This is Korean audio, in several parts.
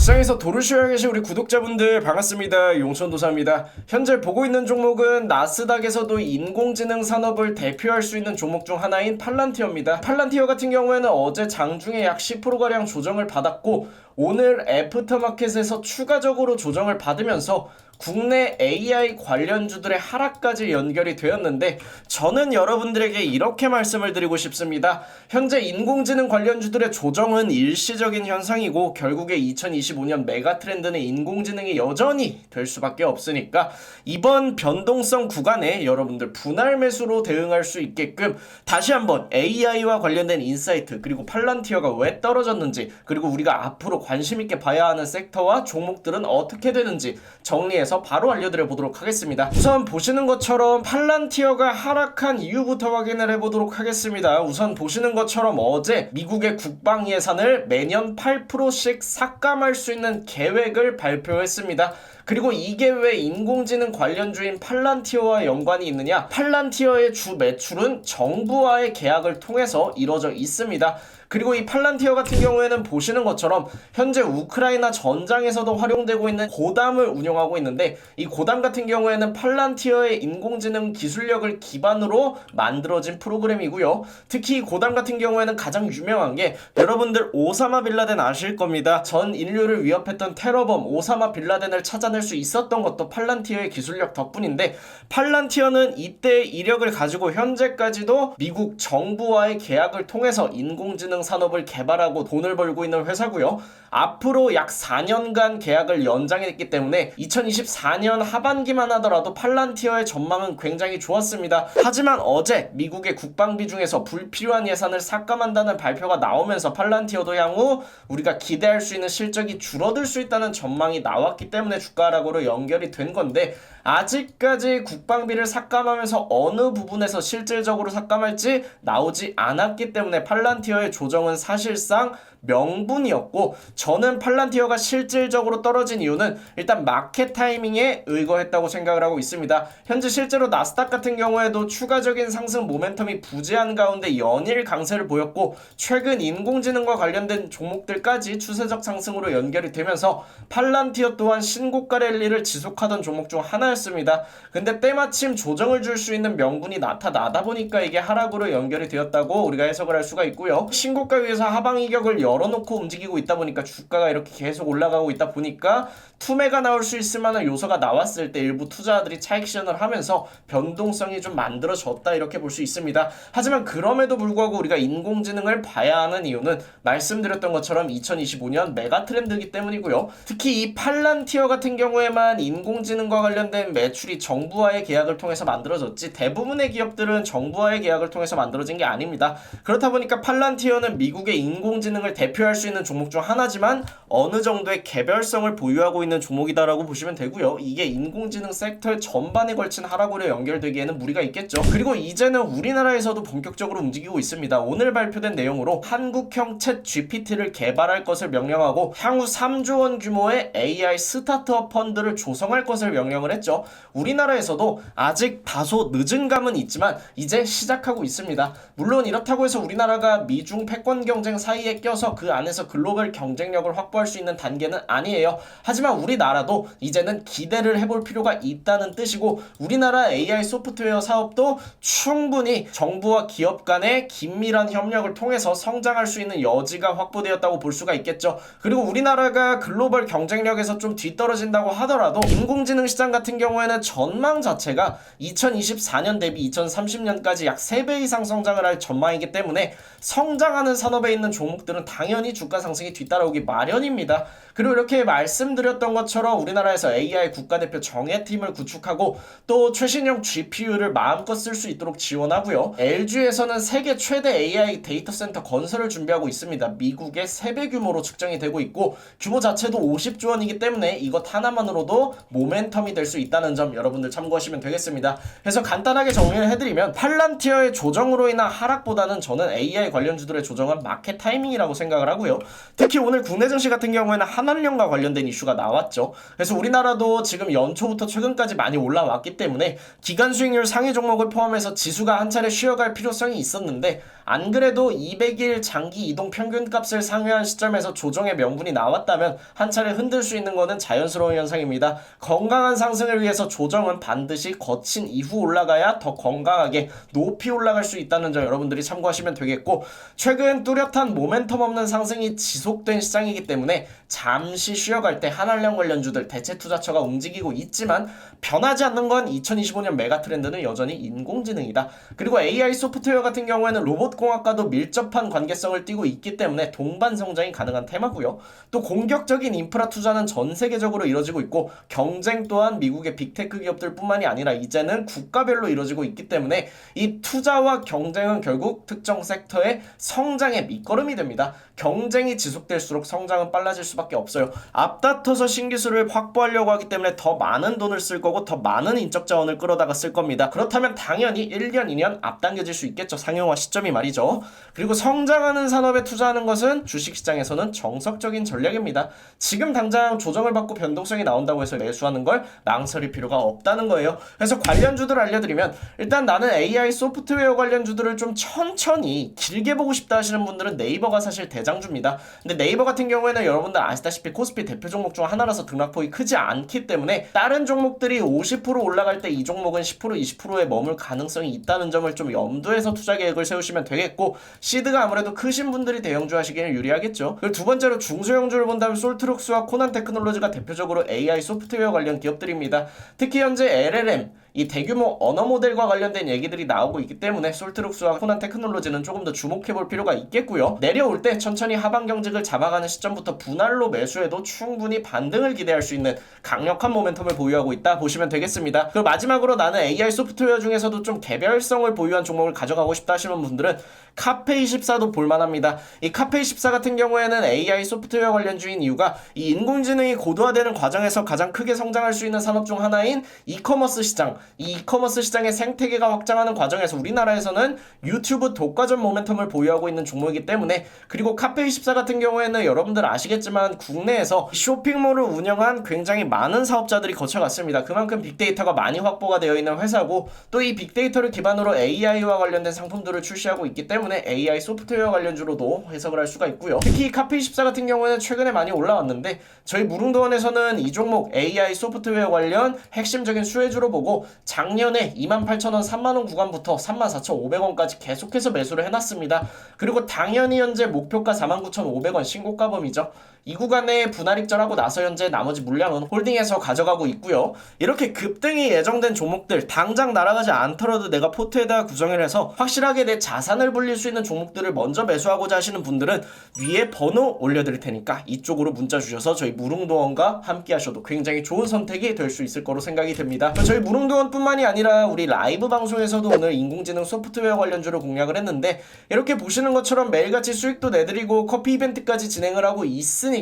시장에서 도를 쉬어야 계신 우리 구독자분들 반갑습니다. 용천도사입니다. 현재 보고 있는 종목은 나스닥에서도 인공지능 산업을 대표할 수 있는 종목 중 하나인 팔란티어입니다. 팔란티어 같은 경우에는 어제 장중에 약 10%가량 조정을 받았고 오늘 애프터마켓에서 추가적으로 조정을 받으면서 국내 AI 관련주들의 하락까지 연결이 되었는데 저는 여러분들에게 이렇게 말씀을 드리고 싶습니다. 현재 인공지능 관련주들의 조정은 일시적인 현상이고 결국에 2025년 메가트렌드는 인공지능이 여전히 될 수밖에 없으니까 이번 변동성 구간에 여러분들 분할 매수로 대응할 수 있게끔 다시 한번 AI와 관련된 인사이트 그리고 팔란티어가 왜 떨어졌는지 그리고 우리가 앞으로 관심있게 봐야 하는 섹터와 종목들은 어떻게 되는지 정리해서 바로 알려드려 보도록 하겠습니다. 우선 보시는 것처럼 팔란티어가 하락한 이유부터 확인을 해보도록 하겠습니다. 우선 보시는 것처럼 어제 미국의 국방 예산을 매년 8%씩 삭감할 수 있는 계획을 발표했습니다. 그리고 이게 왜 인공지능 관련주인 팔란티어와 연관이 있느냐? 팔란티어의 주 매출은 정부와의 계약을 통해서 이루어져 있습니다. 그리고 이 팔란티어 같은 경우에는 보시는 것처럼 현재 우크라이나 전장에서도 활용되고 있는 고담을 운영하고 있는데 이 고담 같은 경우에는 팔란티어의 인공지능 기술력을 기반으로 만들어진 프로그램이고요. 특히 이 고담 같은 경우에는 가장 유명한 게 여러분들 오사마 빌라덴 아실 겁니다. 전 인류를 위협했던 테러범 오사마 빌라덴을 찾아낼 수 있었던 것도 팔란티어의 기술력 덕분인데 팔란티어는 이때의 이력을 가지고 현재까지도 미국 정부와의 계약을 통해서 인공지능 산업을 개발하고 돈을 벌고 있는 회사고요. 앞으로 약 4년간 계약을 연장했기 때문에 2024년 하반기만 하더라도 팔란티어의 전망은 굉장히 좋았습니다. 하지만 어제 미국의 국방비 중에서 불필요한 예산을 삭감한다는 발표가 나오면서 팔란티어도 향후 우리가 기대할 수 있는 실적이 줄어들 수 있다는 전망이 나왔기 때문에 주가 하락으로 연결이 된 건데 아직까지 국방비를 삭감하면서 어느 부분에서 실질적으로 삭감할지 나오지 않았기 때문에 팔란티어의 조정은 사실상 명분이었고 저는 팔란티어가 실질적으로 떨어진 이유는 일단 마켓 타이밍에 의거했다고 생각을 하고 있습니다. 현재 실제로 나스닥 같은 경우에도 추가적인 상승 모멘텀이 부재한 가운데 연일 강세를 보였고 최근 인공지능과 관련된 종목들까지 추세적 상승으로 연결이 되면서 팔란티어 또한 신고가 랠리를 지속하던 종목 중 하나였습니다. 근데 때마침 조정을 줄 수 있는 명분이 나타나다 보니까 이게 하락으로 연결이 되었다고 우리가 해석을 할 수가 있고요. 신고가 위에서 하방 이격을 열어놓고 움직이고 있다 보니까 주가가 이렇게 계속 올라가고 있다 보니까 투매가 나올 수 있을 만한 요소가 나왔을 때 일부 투자자들이 차익 실현을 하면서 변동성이 좀 만들어졌다 이렇게 볼 수 있습니다. 하지만 그럼에도 불구하고 우리가 인공지능을 봐야 하는 이유는 말씀드렸던 것처럼 2025년 메가트렌드이기 때문이고요. 특히 이 팔란티어 같은 경우에만 인공지능과 관련된 매출이 정부와의 계약을 통해서 만들어졌지 대부분의 기업들은 정부와의 계약을 통해서 만들어진 게 아닙니다. 그렇다 보니까 팔란티어는 미국의 인공지능을 대표할 수 있는 종목 중 하나지만 어느 정도의 개별성을 보유하고 있는 종목이다라고 보시면 되고요. 이게 인공지능 섹터 전반에 걸친 하락으로 연결되기에는 무리가 있겠죠. 그리고 이제는 우리나라에서도 본격적으로 움직이고 있습니다. 오늘 발표된 내용으로 한국형 챗 GPT를 개발할 것을 명령하고 향후 3조 원 규모의 AI 스타트업 펀드를 조성할 것을 명령을 했죠. 우리나라에서도 아직 다소 늦은 감은 있지만 이제 시작하고 있습니다. 물론 이렇다고 해서 우리나라가 미중 패권 경쟁 사이에 껴서 그 안에서 글로벌 경쟁력을 확보할 수 있는 단계는 아니에요. 하지만 우리나라도 이제는 기대를 해볼 필요가 있다는 뜻이고 우리나라 AI 소프트웨어 사업도 충분히 정부와 기업 간의 긴밀한 협력을 통해서 성장할 수 있는 여지가 확보되었다고 볼 수가 있겠죠. 그리고 우리나라가 글로벌 경쟁력에서 좀 뒤떨어진다고 하더라도 인공지능 시장 같은 경우에는 전망 자체가 2024년 대비 2030년까지 약 3배 이상 성장을 할 전망이기 때문에 성장하는 산업에 있는 종목들은 당연히 주가 상승이 뒤따라오기 마련입니다. 그리고 이렇게 말씀드렸던 것처럼 우리나라에서 AI 국가대표 정예팀을 구축하고 또 최신형 GPU를 마음껏 쓸 수 있도록 지원하고요. LG에서는 세계 최대 AI 데이터 센터 건설을 준비하고 있습니다. 미국의 3배 규모로 측정이 되고 있고 규모 자체도 50조 원이기 때문에 이것 하나만으로도 모멘텀이 될 수 있다는 점 여러분들 참고하시면 되겠습니다. 그래서 간단하게 정리를 해드리면 팔란티어의 조정으로 인한 하락보다는 저는 AI 관련주들의 조정은 마켓 타이밍이라고 생각을 하고요. 특히 오늘 국내 증시 같은 경우에는 한한령과 관련된 이슈가 나왔죠. 그래서 우리나라도 지금 연초부터 최근까지 많이 올라왔기 때문에 기간 수익률 상위 종목을 포함해서 지수가 한 차례 쉬어갈 필요성이 있었는데 안 그래도 200일 장기 이동 평균값을 상회한 시점에서 조정의 명분이 나왔다면 한 차례 흔들 수 있는 것은 자연스러운 현상입니다. 건강한 상승을 위해서 조정은 반드시 거친 이후 올라가야 더 건강하게 높이 올라갈 수 있다는 점 여러분들이 참고하시면 되겠고, 최근 뚜렷한 모멘텀 없는 상승이 지속된 시장이기 때문에 잠시 쉬어갈 때 한한령 관련주들 대체 투자처가 움직이고 있지만 변하지 않는 건 2025년 메가 트렌드는 여전히 인공지능이다. 그리고 AI 소프트웨어 같은 경우에는 로봇공학과도 밀접한 관계성을 띠고 있기 때문에 동반 성장이 가능한 테마고요. 또 공격적인 인프라 투자는 전 세계적으로 이루어지고 있고, 경쟁 또한 미국의 빅테크 기업들 뿐만이 아니라 이제는 국가별로 이루어지고 있기 때문에 이 투자와 경쟁은 결국 특정 섹터의 성장의 밑거름이 됩니다. 경쟁이 지속될수록 성장은 빨라질 수밖에 없어요. 앞다퉈서 신기술을 확보하려고 하기 때문에 더 많은 돈을 쓸 거고 더 많은 인적 자원을 끌어다가 쓸 겁니다. 그렇다면 당연히 1년, 2년 앞당겨질 수 있겠죠. 상용화 시점이 말이죠. 그리고 성장하는 산업에 투자하는 것은 주식시장에서는 정석적인 전략입니다. 지금 당장 조정을 받고 변동성이 나온다고 해서 매수하는 걸 망설일 필요가 없다는 거예요. 그래서 관련주들 알려드리면, 일단 나는 AI 소프트웨어 관련주들을 좀 천천히 길게 보고 싶다 하시는 분들은 네이버가 사실 대장주입니다. 근데 네이버 같은 경우에는 여러분들 아시다시피 코스피 대표 종목 중 하나라서 등락폭이 크지 않기 때문에 다른 종목들이 50% 올라갈 때 이 종목은 10% 20%에 머물 가능성이 있다는 점을 좀 염두에서 투자 계획을 세우시면 되겠고, 시드가 아무래도 크신 분들이 대형주 하시기에는 유리하겠죠. 그리고 두 번째로 중소형주를 본다면 솔트룩스와 코난 테크놀로지가 대표적으로 AI 소프트웨어 관련 기업들입니다. 특히 현재 LLM 이 대규모 언어 모델과 관련된 얘기들이 나오고 있기 때문에 솔트룩스와 코난 테크놀로지는 조금 더 주목해볼 필요가 있겠고요. 내려올 때 천천히 하방 경직을 잡아가는 시점부터 분할로 매수해도 충분히 반등을 기대할 수 있는 강력한 모멘텀을 보유하고 있다 보시면 되겠습니다. 그리고 마지막으로 나는 AI 소프트웨어 중에서도 좀 개별성을 보유한 종목을 가져가고 싶다 하시는 분들은 카페24도 볼만합니다. 이 카페24 같은 경우에는 AI 소프트웨어 관련주인 이유가 이 인공지능이 고도화되는 과정에서 가장 크게 성장할 수 있는 산업 중 하나인 이커머스 시장, 이 이커머스 시장의 생태계가 확장하는 과정에서 우리나라에서는 유튜브 독과점 모멘텀을 보유하고 있는 종목이기 때문에, 그리고 카페24 같은 경우에는 여러분들 아시겠지만 국내에서 쇼핑몰을 운영한 굉장히 많은 사업자들이 거쳐갔습니다. 그만큼 빅데이터가 많이 확보가 되어 있는 회사고, 또 이 빅데이터를 기반으로 AI와 관련된 상품들을 출시하고 있기 때문에 AI 소프트웨어 관련주로도 해석을 할 수가 있고요. 특히 카페24 같은 경우에는 최근에 많이 올라왔는데 저희 무릉도원에서는 이 종목 AI 소프트웨어 관련 핵심적인 수혜주로 보고 작년에 28,000원, 30,000원 구간부터 34,500원까지 계속해서 매수를 해놨습니다. 그리고 당연히 현재 목표가 49,500원 신고가범이죠. 이 구간에 분할 익절하고 나서 현재 나머지 물량은 홀딩해서 가져가고 있고요. 이렇게 급등이 예정된 종목들, 당장 날아가지 않더라도 내가 포트에다가 구성을 해서 확실하게 내 자산을 불릴 수 있는 종목들을 먼저 매수하고자 하시는 분들은 위에 번호 올려드릴 테니까 이쪽으로 문자 주셔서 저희 무릉도원과 함께 하셔도 굉장히 좋은 선택이 될 수 있을 거로 생각이 듭니다. 저희 무릉도원 뿐만이 아니라 우리 라이브 방송에서도 오늘 인공지능 소프트웨어 관련주를 공략을 했는데, 이렇게 보시는 것처럼 매일같이 수익도 내드리고 커피 이벤트까지 진행을 하고 있으니까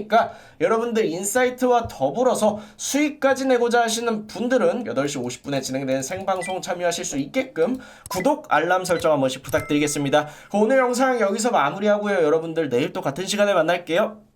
여러분들 인사이트와 더불어서 수익까지 내고자 하시는 분들은 8시 50분에 진행되는 생방송 참여하실 수 있게끔 구독, 알람 설정 한 번씩 부탁드리겠습니다. 오늘 영상 여기서 마무리하고요. 여러분들 내일 또 같은 시간에 만날게요.